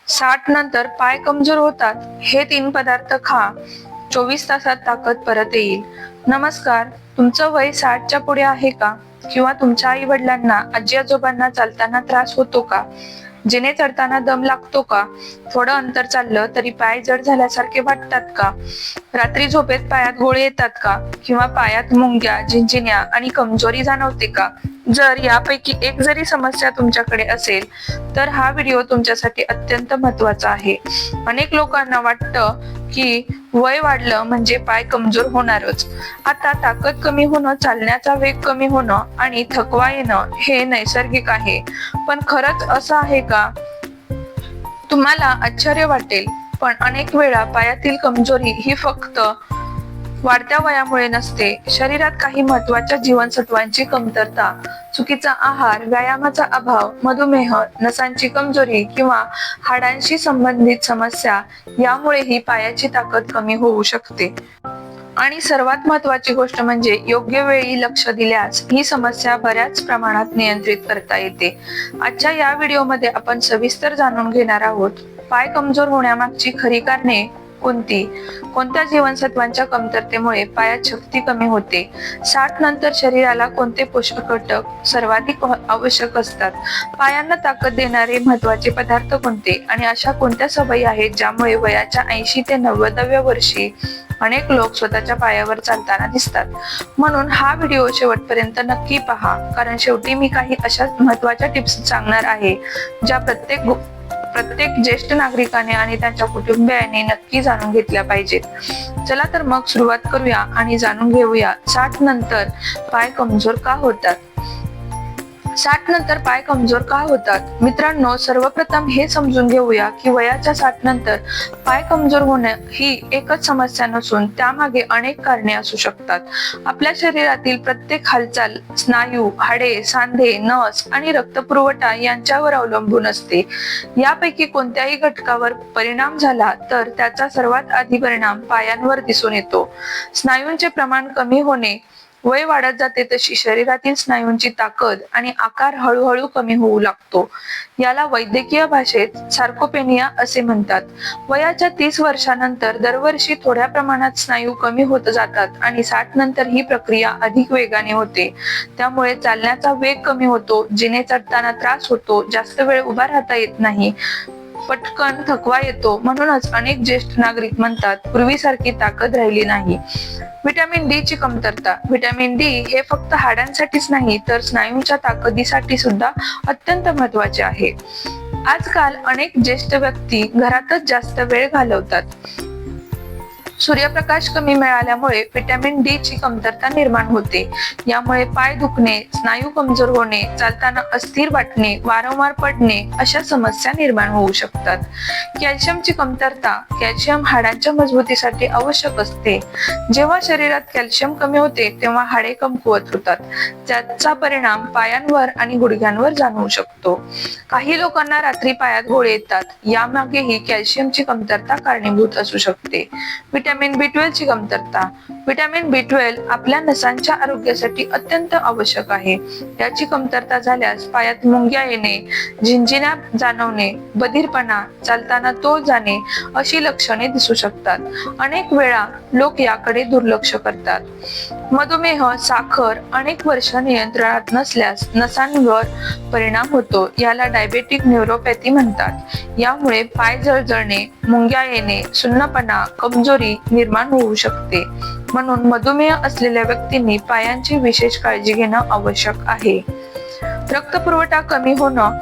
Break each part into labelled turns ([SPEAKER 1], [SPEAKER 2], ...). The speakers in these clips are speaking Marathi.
[SPEAKER 1] 60 नंतर पाय कमजोर होतात. हे 3 पदार्थ खा, 24 तासात ताकद परत येईल. नमस्कार, तुमचं वय 60च्या पुढे आहे का? किंवा तुमच्या आई वडिलांना, आजी आजोबांना चालताना त्रास होतो का? जिने चढताना दम लागतो का? थोडं अंतर चाललं तरी पाय जड झाल्यासारखे वाटतात का? रात्री झोपेत पायात गोळे येतात का? किंवा पायात मुंग्या, झिंझिण्या आणि कमजोरी जाणवते का? जर यापैकी एक जरी समस्या तुमच्याकडे असेल तर हा व्हिडिओ तुमच्यासाठी अत्यंत महत्त्वाचा आहे. अनेक लोकांना वाटतं की वय वाढलं म्हणजे पाय कमजोर होणारच. आता ताकद कमी होणं, चालण्याचा वेग कमी होणं आणि थकवा येणं हे नैसर्गिक आहे. पण खरंच असं आहे का? तुम्हाला आश्चर्य वाटेल, पण अनेक वेळा पायातील कमजोरी ही फक्त वाढत्या वयामुळे नसते. शरीरात काही महत्त्वाच्या जीवनसत्वांची कमतरता, चुकीचा आहार, व्यायामाचा अभाव, मधुमेह, नसांची कमजोरी किंवा हाडांशी संबंधित समस्या यामुळे ही पायाची ताकद कमी होऊ शकते. आणि सर्वात महत्त्वाची गोष्ट म्हणजे योग्य वेळी लक्ष दिल्यास ही समस्या बऱ्याच प्रमाणात नियंत्रित करता येते. आजच्या या व्हिडिओमध्ये आपण सविस्तर जाणून घेणार आहोत पाय कमजोर होण्यामागची खरी कारणे कोणती, कोणत्या जीवनसत्वांच्या कमतरतेमुळे पायात शक्ती कमी होते, 60 नंतर शरीराला कोणते पोषक घटक सर्वाधिक आवश्यक असतात, पायांना ताकद देणारे महत्त्वाचे पदार्थ कोणते आणि अशा कोणत्या सवयी आहेत ज्यामुळे वयाच्या 80 ते 90व्या वर्षी अनेक लोक स्वतःच्या पायावर चालताना दिसतात. म्हणून हा व्हिडिओ शेवटपर्यंत नक्की पहा, कारण शेवटी मी काही अशा महत्त्वाच्या टिप्स सांगणार आहे ज्या प्रत्येक ज्येष्ठ नागरिकाने आणि त्यांच्या कुटुंबियांनी नक्की जाणून घेतल्या पाहिजेत. चला तर मग सुरुवात करूया आणि जाणून घेऊया 60 नंतर पाय कमजोर का होतात. 60 नंतर पाय कमजोर का होतात? मित्रांनो, सर्वप्रथम हे समजून घेऊया की वयाच्या 60 नंतर पाय कमजोर होणं ही एकच समस्या नसून त्यामागे अनेक कारणे असू शकतात. आपल्या शरीरातील प्रत्येक हालचाल स्नायू, हाडे, सांधे, नस आणि रक्तपुरवठा यांच्यावर अवलंबून असते. यापैकी कोणत्याही घटकावर परिणाम झाला तर त्याचा सर्वात आधी परिणाम पायांवर दिसून येतो. स्नायूंचे प्रमाण कमी होणे, वय वाढत जाते तशी शरीरातील स्नायूंची ताकद आणि आकार हळूहळू कमी होऊ लागतो. याला वैद्यकीय भाषेत सार्कोपेनिया असे म्हणतात. वयाच्या 30 वर्षानंतर दरवर्षी थोड्या प्रमाणात स्नायू कमी होत जातात आणि 60 नंतर ही प्रक्रिया अधिक वेगाने होते. त्यामुळे चालण्याचा वेग कमी होतो, जिने चढताना त्रास होतो, जास्त वेळ उभा राहता येत नाही, पटकन थकवा येतो. म्हणूनच अनेक ज्येष्ठ नागरिक म्हणतात पूर्वीसारखी ताकद राहिली नाही. व्हिटॅमिन डी ची कमतरता. व्हिटॅमिन डी हे फक्त हाडांसाठीच नाही तर स्नायूंच्या ताकदीसाठी सुद्धा अत्यंत महत्त्वाचे आहे. आजकाल अनेक ज्येष्ठ व्यक्ती घरातच जास्त वेळ घालवतात. सूर्यप्रकाश कमी मिळाल्यामुळे व्हिटॅमिन डी ची कमतरता निर्माण होते. यामुळे पाय दुखणे, स्नायू कमजोर होणे, चालताना अस्थिर वाटणे, वारंवार पडणे अशा समस्या निर्माण होऊ शकतात. कॅल्शियमची कमतरता. कॅल्शियम हाडांच्या मजबूतीसाठी आवश्यक असते. जेव्हा शरीरात कॅल्शियम कमी होते तेव्हा हाडे कमकुवत होतात. त्याचा परिणाम पायांवर आणि गुडघ्यांवर जाणवू शकतो. काही लोकांना रात्री पायात गोळे येतात. यामागेही कॅल्शियमची कमतरता कारणीभूत असू शकते. व्हिटॅमिन B12 ची कमतरता. व्हिटॅमिन B12 आपल्या नसांच्या आरोग्यासाठी अत्यंत आवश्यक आहे. याची कमतरता झाल्यास पायात मुंग्या येणे, झिंझिण्या जाणवणे, बधीरपणा, चालताना तोल जाणे अशी लक्षणे दिसू शकतात. अनेक वेळा लोक याकडे दुर्लक्ष करतात. मधुमेह, साखर अनेक वर्ष नियंत्रणात नसल्यास नसांवर परिणाम होतो. याला डायबेटिक न्यूरोपॅथी म्हणतात. यामुळे पाय जळजळणे, मुंग्या येणे, सुन्नपणा, कमजोरी निर्माण होऊ शकते. म्हणून मधुमेह असलेल्या व्यक्तींनी पायांची विशेष काळजी घेणं आवश्यक आहे. रक्तपुरवठा कमी होणं.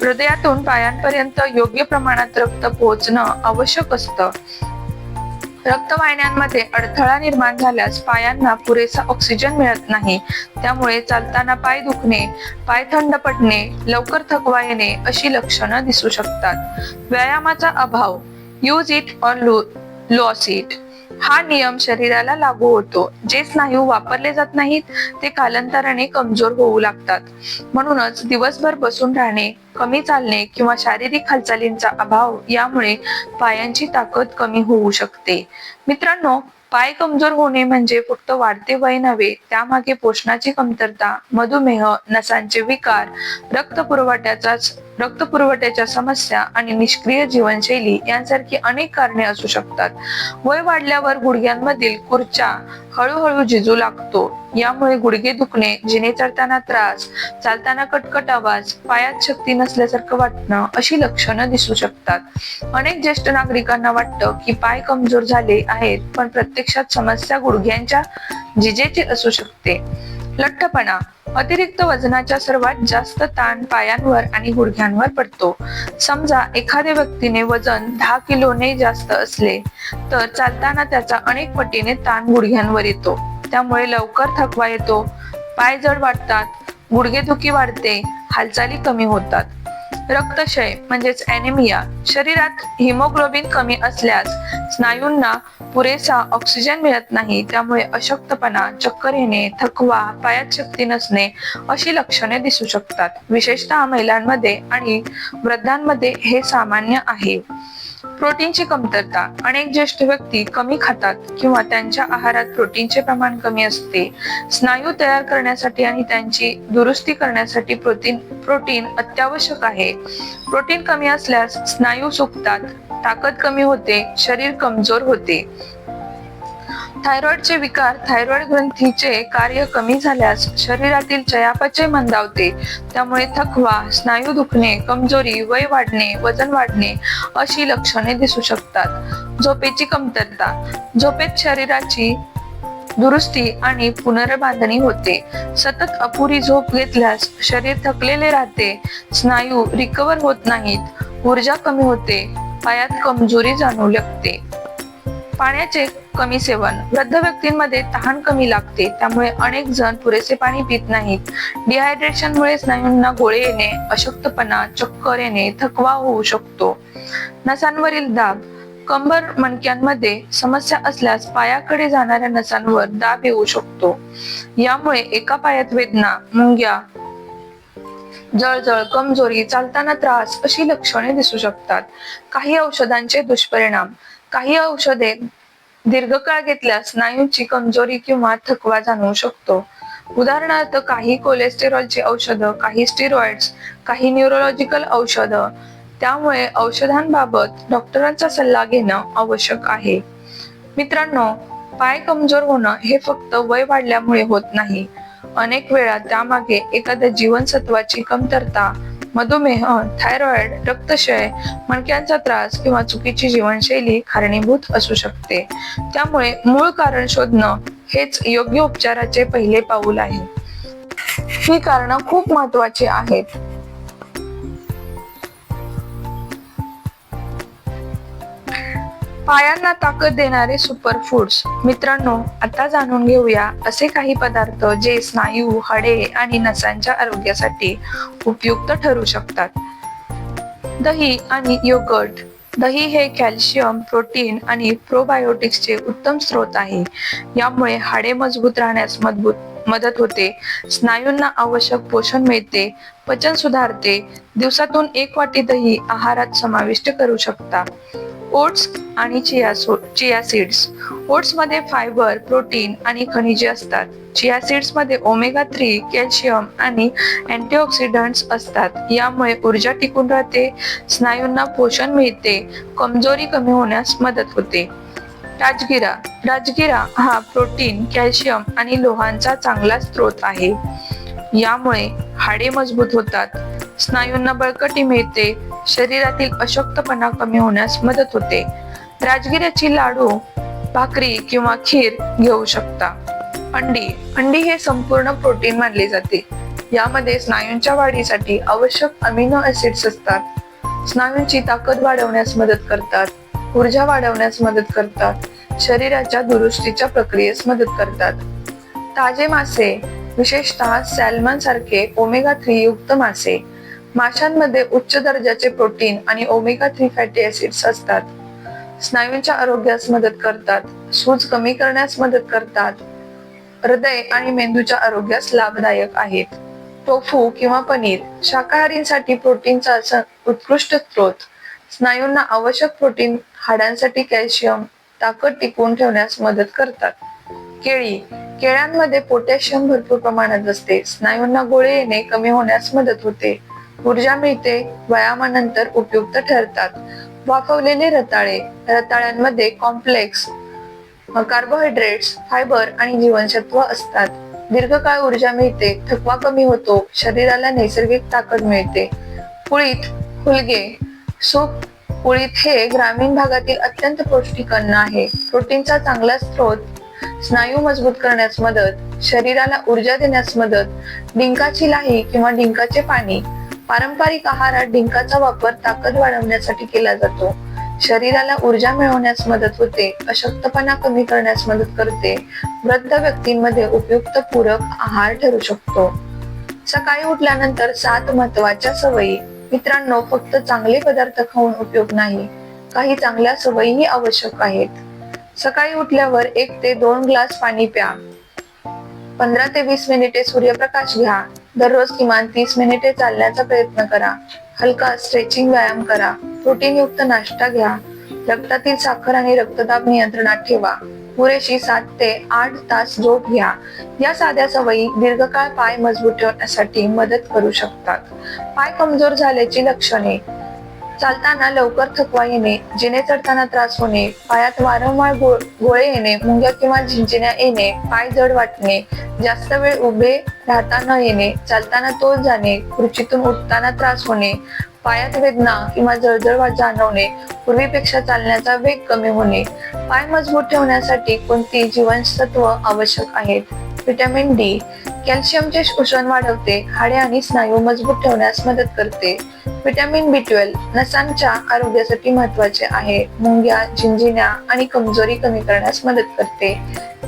[SPEAKER 1] हृदयातून पायांपर्यंत योग्य प्रमाणात रक्त पोहोचणं आवश्यक असतं. रक्तवाहिन्यांमध्ये अडथळा निर्माण झाल्यास पायांना पुरेसा ऑक्सिजन मिळत नाही. त्यामुळे चालताना पाय दुखणे, पाय थंड पडणे, लवकर थकवा येणे अशी लक्षणं दिसू शकतात. व्यायामाचा अभाव. Use it or loss it हा नियम शरीराला लागू होतो. जे स्नायू वापरले जात नाहीत ते कालांतराने कमजोर होऊ लागतात. म्हणूनच दिवसभर बसून राहणे, कमी चालणे किंवा शारीरिक हालचालींचा अभाव यामुळे पायांची ताकद कमी होऊ शकते. मित्रांनो, पाय कमजोर होणे म्हणजे फक्त वाढते वय नव्हे, त्यामागे पोषणाची कमतरता, मधुमेह, नसांचे विकार, रक्तपुरवठ्याच्या समस्या आणि निष्क्रिय जीवनशैली यांसारखी अनेक कारणे असू शकतात. वय वाढल्यावर गुडघ्यांमधील खुर्चा हळूहळू झिजू लागतो. यामुळे गुडघे दुखणे, जिने चढताना त्रास, चालताना कटकट आवाज, पायात शक्ती नसल्यासारखं वाटणं अशी लक्षणं दिसू शकतात. अनेक ज्येष्ठ नागरिकांना वाटतं की पाय कमजोर झाले आहेत, पण प्रत्यक्षात समस्या गुडघ्यांच्या झिजेची असू शकते. लठ्ठपणा, अतिरिक्त वजनाच्या सर्वात जास्त ताण पायांवर आणि गुडघ्यांवर पडतो. समजा एखाद्या व्यक्तीने वजन 10 किलोने जास्त असले तर चालताना त्याचा अनेक पटीने ताण गुडघ्यांवर येतो. त्यामुळे लवकर थकवा येतो, पाय जड वाटतात, गुडघेदुखी वाढते, हालचाली कमी होतात. रक्तक्षय म्हणजेच ॲनेमिया, शरीरात हिमोग्लोबिन कमी असल्यास स्नायूंना पुरेसा ऑक्सिजन मिळत नाही. त्यामुळे अशक्तपणा, चक्कर येणे, थकवा, पायात शक्ती नसणे अशी लक्षणे दिसू शकतात. विशेषतः महिलांमध्ये आणि वृद्धांमध्ये हे सामान्य आहे. प्रोटीनची कमतरता, अनेक ज्येष्ठ व्यक्ती कमी खातात किंवा त्यांच्या आहारात प्रोटीनचे प्रमाण कमी असते. स्नायू तयार करण्यासाठी आणि त्यांची दुरुस्ती करण्यासाठी प्रोटीन अत्यावश्यक आहे. प्रोटीन कमी असल्यास स्नायू सुकतात, ताकद कमी होते, शरीर कमजोर होते. थायरॉइडचे विकार, थायरॉइड ग्रंथीचे कार्य कमी झाल्यास शरीरातील चयापचय मंदावते. त्यामुळे थकवा, स्नायू दुखणे, कमजोरी, वय वाढणे, वजन वाढणे अशी लक्षणे दिसू शकतात. झोपेची कमतरता, झोपेत शरीराची दुरुस्ती आणि पुनर्बांधणी होते. सतत अपुरी झोप घेतल्यास शरीर थकलेले राहते, स्नायू रिकव्हर होत नाहीत, ऊर्जा कमी होते, पायात कमजोरी जाणवू लागते. पाण्याचे कमी सेवन, वृद्ध व्यक्तींमध्ये तहान कमी लागते, त्यामुळे अनेक जण पुरेसे पाणी पित नाहीत. डिहायड्रेशनमुळे स्नायूंना गोळे येणे, अशक्तपणा, चक्कर येणे, थकवा होऊ शकतो. नसांवरील दाब, कंबर मणक्यांमध्ये समस्या असल्यास पायाकडे जाणाऱ्या नसांवर दाब येऊ शकतो. यामुळे एका पायात वेदना, मुंग्या, जळजळ, कमजोरी, चालताना त्रास अशी लक्षणे दिसू शकतात. काही औषधांचे दुष्परिणाम, काही औषधे दीर्घकाळ घेतल्यास स्नायूंची कमजोरी किंवा थकवा जाणवू शकतो. उदाहरणार्थ काही कोलेस्टेरॉलची औषधं, काही स्टेरॉइड्स, काही न्यूरोलॉजिकल औषधं. त्यामुळे औषधांबाबत डॉक्टरांचा सल्ला घेणं आवश्यक आहे. मित्रांनो, पाय कमजोर होणं हे फक्त वय वाढल्यामुळे होत नाही. अनेक वेळा त्यामागे एखाद्या जीवनसत्वाची कमतरता, मधुमेह, थायरॉइड, रक्तक्षय, मणक्यांचा त्रास किंवा चुकीची जीवनशैली कारणीभूत असू शकते. त्यामुळे मूळ कारण शोधणं हेच योग्य उपचाराचे पहिले पाऊल आहे. ही कारणं खूप महत्त्वाची आहेत. पायांना ताकद देणारे सुपर फूड्स. मित्रांनो, आता जाणून घेऊया असे काही पदार्थ जे स्नायू, हाडे आणि नसांच्या आरोग्यासाठी उपयुक्त ठरू शकतात. दही आणि योगर्ट. दही हे कॅल्शियम, प्रोटीन आणि प्रोबायोटिक्सचे उत्तम स्रोत आहे. यामुळे हाडे मजबूत राहण्यास मदत होते, स्नायूंना आवश्यक पोषण मिळते, पचन सुधारते. दिवसातून 1 वाटी दही आहारात समाविष्ट करू शकता. ओट्स आणि चिया सीड्स. ओट्स मध्ये फायबर, प्रोटीन आणि खनिजे असतात. चिया सीड्स मध्ये ओमेगा 3, कॅल्शियम आणि अँटीऑक्सिडंट्स असतात. यामुळे ऊर्जा टिकून राहते, स्नायूंना पोषण मिळते, कमजोरी कमी होण्यास मदत होते. राजगिरा. राजगिरा हा प्रोटीन, कॅल्शियम आणि लोहांचा चांगला स्रोत आहे. यामुळे हाडे मजबूत होतात, स्नायूंना बळकटी मिळते, शरीरातील अशक्तपणा कमी होण्यास मदत होते. राजगिऱ्याची लाडू, भाकरी किंवा खीर घेऊ शकता. अंडी. अंडी हे संपूर्ण प्रोटीन मानले जाते. यामध्ये स्नायूंच्या वाढीसाठी आवश्यक अमिनो ऍसिड्स असतात. स्नायूंची ताकद वाढवण्यास मदत करतात, ऊर्जा वाढवण्यास मदत करतात, शरीराच्या दुरुस्तीच्या प्रक्रियेस मदत करतात. ताजे मासे, विशेषतः सॅल्मन सारखे ओमेगा 3 युक्त मासे. माशांमध्ये उच्च दर्जाचे प्रोटीन आणि ओमेगा 3 फॅटी ऍसिड्स असतात. स्नायूंच्या आरोग्यास मदत करतात, सूज कमी करण्यास मदत करतात, हृदय आणि मेंदूच्या आरोग्यास लाभदायक आहेत. टोफू किंवा पनीर. शाकाहारींसाठी प्रोटीनचा उत्कृष्ट स्रोत. स्नायूंना आवश्यक प्रोटीन, हाडांसाठी कॅल्शियम, ताकद टिकवून ठेवण्यास मदत करतात. केळी. केळ्यांमध्ये पोटॅशियम भरपूर प्रमाणात असते. स्नायूंना गोळे येणे कमी होण्यास मदत होते. ऊर्जा मिळते. व्यायामानंतर उपयुक्त ठरतात. वाफवलेले रताळे. रताळ्यांमध्ये कॉम्प्लेक्स कार्बोहायड्रेट्स, फायबर आणि जीवनसत्व असतात. दीर्घकाळ ऊर्जा मिळते. थकवा कमी होतो. शरीराला नैसर्गिक ताकद मिळते. कुळीथ, हुलगे. सूप कुळीथ हे ग्रामीण भागातील अत्यंत पौष्टिक अन्न आहे. प्रोटीनचा चांगला स्रोत. स्नायू मजबूत करण्यास मदत. शरीराला ऊर्जा देण्यास मदत. डिंकाची लाही किंवा डिंकाचे पाणी. पारंपरिक आहारात डिंकाचा वापर ताकद वाढवण्यासाठी केला जातो. शरीराला ऊर्जा मिळवण्यास मदत होते. अशक्तपणा कमी करण्यास मदत करते. वृद्ध व्यक्तींमध्ये उपयुक्त पूरक आहार ठरू शकतो. सकाळी उठल्यानंतर 7 महत्वाच्या सवयी. मित्रांनो, फक्त चांगले पदार्थ खाऊन उपयोग नाही, काही चांगल्या सवयीही आवश्यक आहेत. सकाळी उठल्यावर 1 ते 2 ग्लास पाणी प्या. 15 ते 20 मिनिटे सूर्यप्रकाश घ्या. दररोज किमान 30 मिनिटे चालण्याचा प्रयत्न करा. हलका स्ट्रेचिंग व्यायाम करा. प्रोटीनयुक्त नाश्ता घ्या. रक्तातील साखर आणि रक्तदाब नियंत्रणात ठेवा. पुरेशी 7 ते 8 तास झोप घ्या. या साध्या सवयी दीर्घकाळ पाय मजबूत ठेवण्यासाठी मदत करू शकतात. पाय कमजोर झाल्याची लक्षणे. चालताना लवकर थकवा येणे, जिने चढताना त्रास होणे, पायात वारंवार गोळे येणे, मुंग्या किंवा झिंझिण्या येणे, पाय जड वाटणे, जास्त वेळ उभे राहता न येणे, चालताना तोल जाणे, खुर्चीतून उठताना त्रास होणे, पायात वेदना किंवा जळजळ जाणवणे, पूर्वीपेक्षा चालण्याचा वेग कमी होणे. पाय मजबूत ठेवण्यासाठी कोणती जीवनसत्व आवश्यक आहेत? Vitamin D. कॅल्शियमचे शोषण वाढवते. हाडे आणि स्नायू मजबूत ठेवण्यास मदत करते. व्हिटॅमिन B12 नसांच्या आरोग्यासाठी महत्वाचे आहे. मुंग्या, झिंझिण्या आणि कमजोरी कमी करण्यास मदत करते.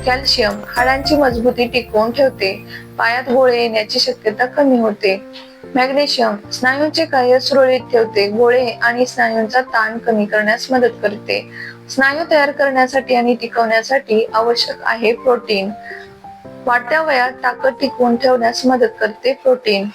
[SPEAKER 1] कॅल्शियम हाडांची मजबूती टिकवून ठेवते. पायात गोळे येण्याची शक्यता कमी होते. मॅग्नेशियम स्नायूंचे कार्य सुरळीत ठेवते. गोळे आणि स्नायूंचा ताण कमी करण्यास मदत करते. स्नायू तयार करण्यासाठी आणि टिकवण्यासाठी आवश्यक आहे प्रोटीन. वाढत्या वयात ताकद टिकवून ठेवण्यास मदत करते प्रोटीन.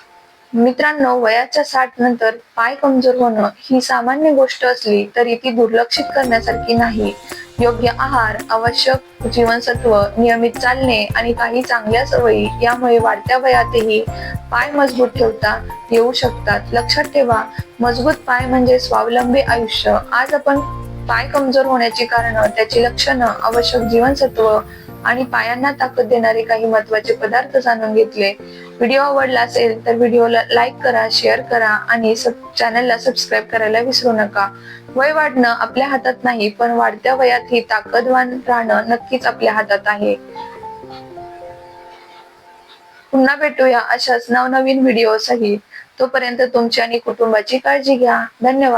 [SPEAKER 1] मित्रांनो, वयाच्या 60 नंतर पाय कमजोर होणं ही सामान्य गोष्ट असली तरी ती दुर्लक्षित करण्यासारखी नाही. योग्य आहार, आवश्यक जीवनसत्व, नियमित चालणे आणि काही चांगल्या सवयी यामुळे वाढत्या वयातही पाय मजबूत ठेवता येऊ शकतात. लक्षात ठेवा, मजबूत पाय म्हणजे स्वावलंबी आयुष्य. आज आपण पाय कमजोर होण्याची कारणं, त्याची लक्षणं, आवश्यक जीवनसत्व आणि पायांना ताकद देणारे काही महत्त्वाचे पदार्थ जाणून घेतले. व्हिडिओ आवडला असेल तर व्हिडिओला लाईक करा, शेअर करा आणि चॅनलला सबस्क्राईब करायला विसरू नका. वय वाढणं आपल्या हातात नाही, पण वाढत्या वयात ही ताकदवान राहणं नक्कीच आपल्या हातात आहे. पुन्हा भेटूया अशाच नवनवीन व्हिडिओ सहित. तोपर्यंत तुमची आणि कुटुंबाची काळजी घ्या. धन्यवाद.